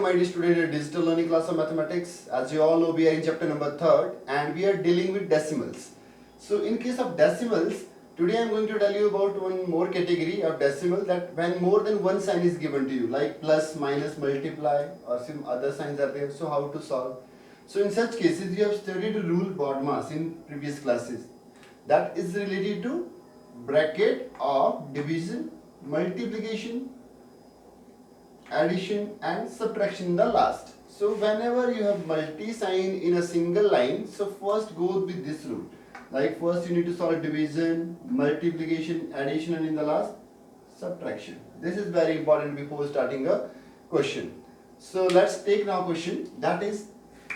my dear student in digital learning class of mathematics. As you all know, we are in chapter number 3rd and we are dealing with decimals. So in case of decimals, today I am going to tell you about one more category of decimal, that when more than one sign is given to you, like plus, minus, multiply or some other signs are there, so how to solve. So in such cases, you have studied rule BODMAS in previous classes. That is related to bracket of division, multiplication, addition and subtraction in the last. So whenever you have multi sign in a single line, so first go with this rule. Like first you need to solve division, multiplication, addition and in the last subtraction. This is very important before starting a question. So let's take now question, that is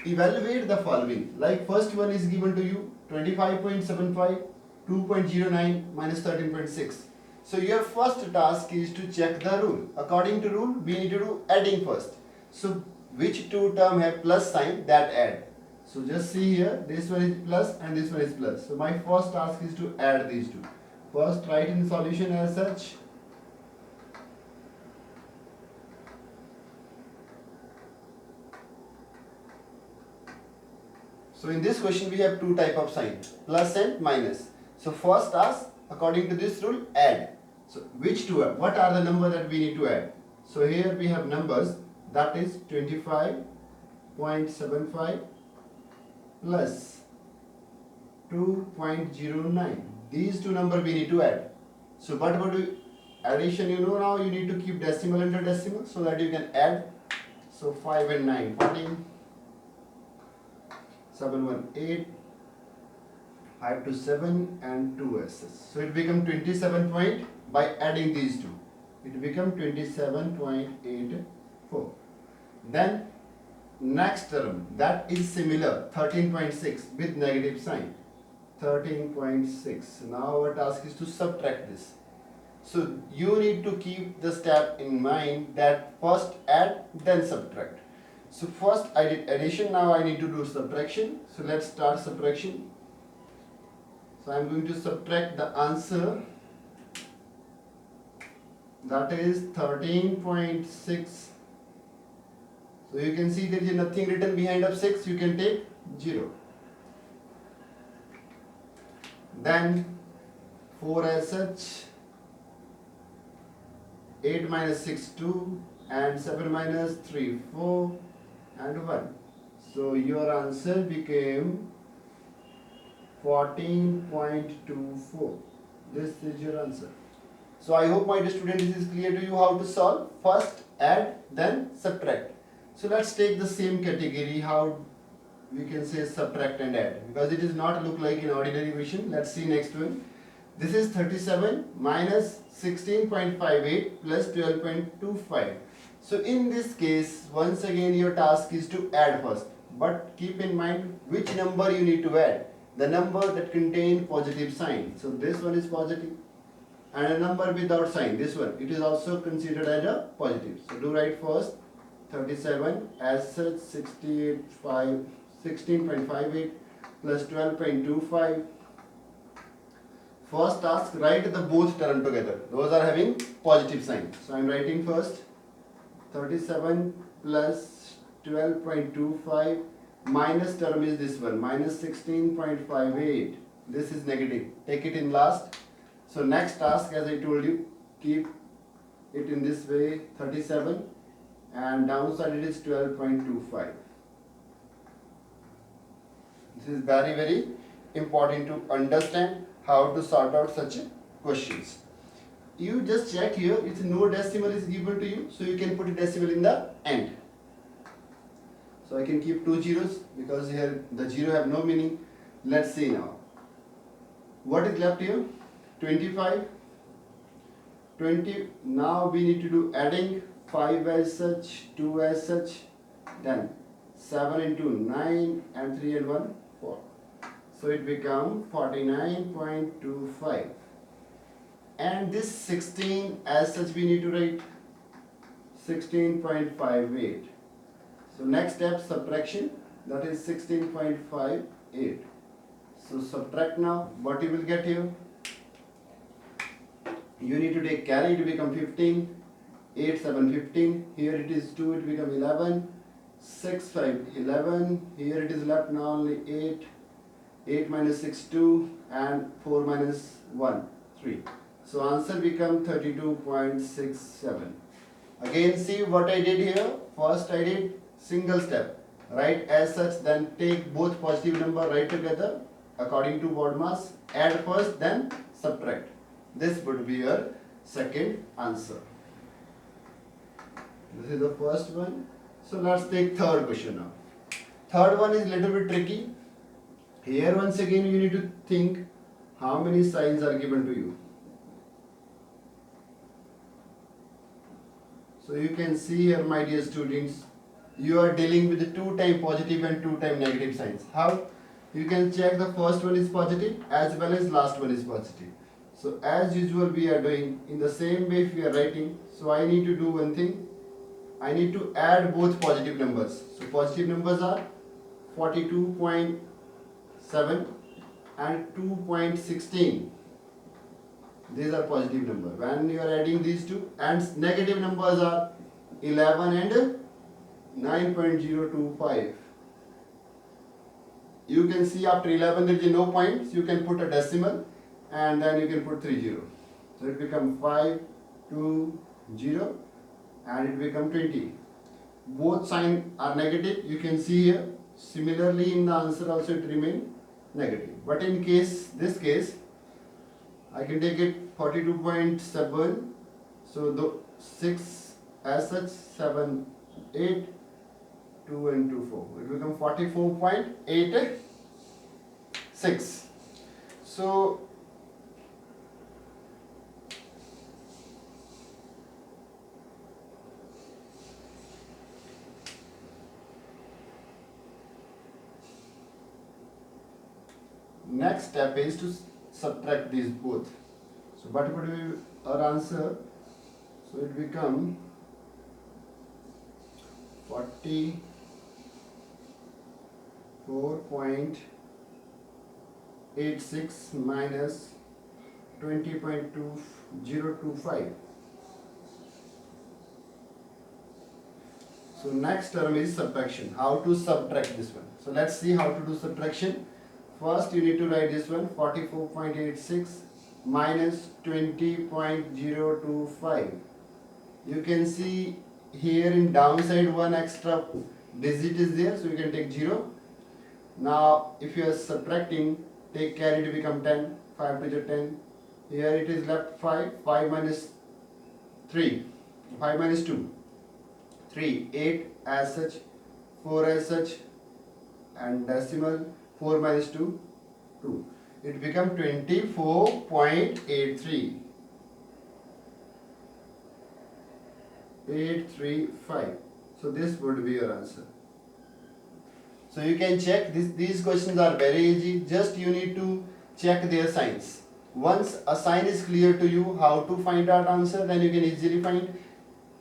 evaluate the following. Like first one is given to you 25.75, 2.09 minus 13.6. So your first task is to check the rule. According to rule, we need to do adding first. So which two term have plus sign, that add. So just see here, this one is plus and this one is plus. So my first task is to add these two. First write in solution as such. So in this question we have two type of sign, plus and minus. So first task, according to this rule, add. So which two are, what are the number that we need to add? So here we have numbers, that is 25.75 plus 2.09. These two number we need to add. So what about addition? You know now you need to keep decimal under decimal so that you can add. So 5 and 9, 14, 7, 1, 8, 5 to 7 and 2 s's. So it becomes 27 point, by adding these two. It becomes 27.84. Then next term, that is similar, 13.6 with negative sign. 13.6. Now our task is to subtract this. So you need to keep the step in mind that first add then subtract. So first I did addition, now I need to do subtraction. So let's start subtraction. So I am going to subtract the answer, that is 13.6. So you can see there is nothing written behind of 6, you can take 0. Then 4 as such, 8 minus 6 2 and 7 minus 3 4 and 1. So your answer became 14.24. This is your answer. So I hope my dear student this is clear to you how to solve. First add then subtract. So let's take the same category, how we can say subtract and add, because it is not look like in ordinary version. Let's see next one. This is 37 minus 16.58 plus 12.25. So in this case, once again your task is to add first, but keep in mind which number you need to add. The number that contain positive sign. So this one is positive, and a number without sign, this one, it is also considered as a positive. So do write first 37 as such, 16.58 plus 12.25. First task, write the both term together. Those are having positive sign. So I am writing first 37 plus 12.25, minus term is this one, minus 16.58. This is negative. Take it in last. So next task, as I told you, keep it in this way, 37 and downside it is 12.25. This is very, very important to understand how to sort out such questions. You just check here, it's no decimal is given to you, so you can put a decimal in the end. So I can keep two zeros because here the zero have no meaning. Let's see now. What is left here? 25, 20. Now we need to do adding, 5 as such, 2 as such, then 7 into 9 and 3 and 1, 4. So it becomes 49.25. And this 16 as such we need to write 16.58. So next step, subtraction, that is 16.58. So subtract now, what you will get here? You need to take carry to become 15 8, 7, 15. Here it is 2, it become 11. 6, 5, 11. Here it is left now only 8. 8 minus 6, 2. And 4 minus 1, 3. So answer become 32.67. Again see what I did here. First I did single step. Write as such, then take both positive number, write together according to BODMAS. Add first, then subtract. This would be your second answer. This is the first one. So let's take third question now. Third one is little bit tricky. Here once again you need to think how many signs are given to you. So you can see here, my dear students, you are dealing with the 2 time positive and 2 time negative signs. How? You can check the first one is positive as well as last one is positive. So as usual we are doing in the same way if we are writing. So I need to do one thing. I need to add both positive numbers. So positive numbers are 42.7 and 2.16. These are positive numbers. When you are adding these two, and negative numbers are 11 and 9.025. You can see after 11 there is no points. You can put a decimal and then you can put 30. So it becomes 520 and it becomes 20. Both signs are negative. You can see here. Similarly in the answer also it remains negative. But in this case, I can take it 42.7. So the 6 as such, 7, 8, 2 and 2, 4. It becomes 44.86. So next step is to subtract these both. So what would be our answer? So it become 44.86 minus 20.2025. So next term is subtraction. How to subtract this one? So let's see how to do subtraction. First you need to write this one, 44.86 minus 20.025. You can see here in downside one extra digit is there, so you can take 0. Now if you are subtracting, take carry to become 10, 5 to the 10. Here it is left 5, 5 minus 3, 5 minus 2, 3, 8 as such, 4 as such, and decimal 4 minus 2, 2. It becomes 24.83. 835. So this would be your answer. So you can check these questions are very easy. Just you need to check their signs. Once a sign is clear to you how to find out answer, then you can easily find.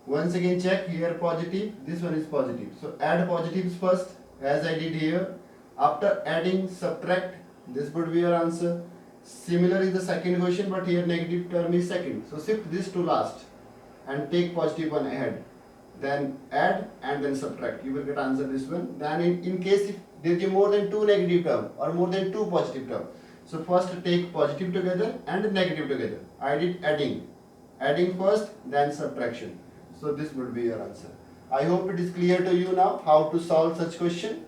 Once again check here positive, this one is positive. So add positives first as I did here. After adding, subtract, this would be your answer. Similar is the second question, but here negative term is second. So shift this to last and take positive one ahead. Then add and then subtract. You will get answer this one. Then in case if there is more than 2 negative term or more than 2 positive term. So first take positive together and negative together. I did adding. Adding first, then subtraction. So this would be your answer. I hope it is clear to you now how to solve such question.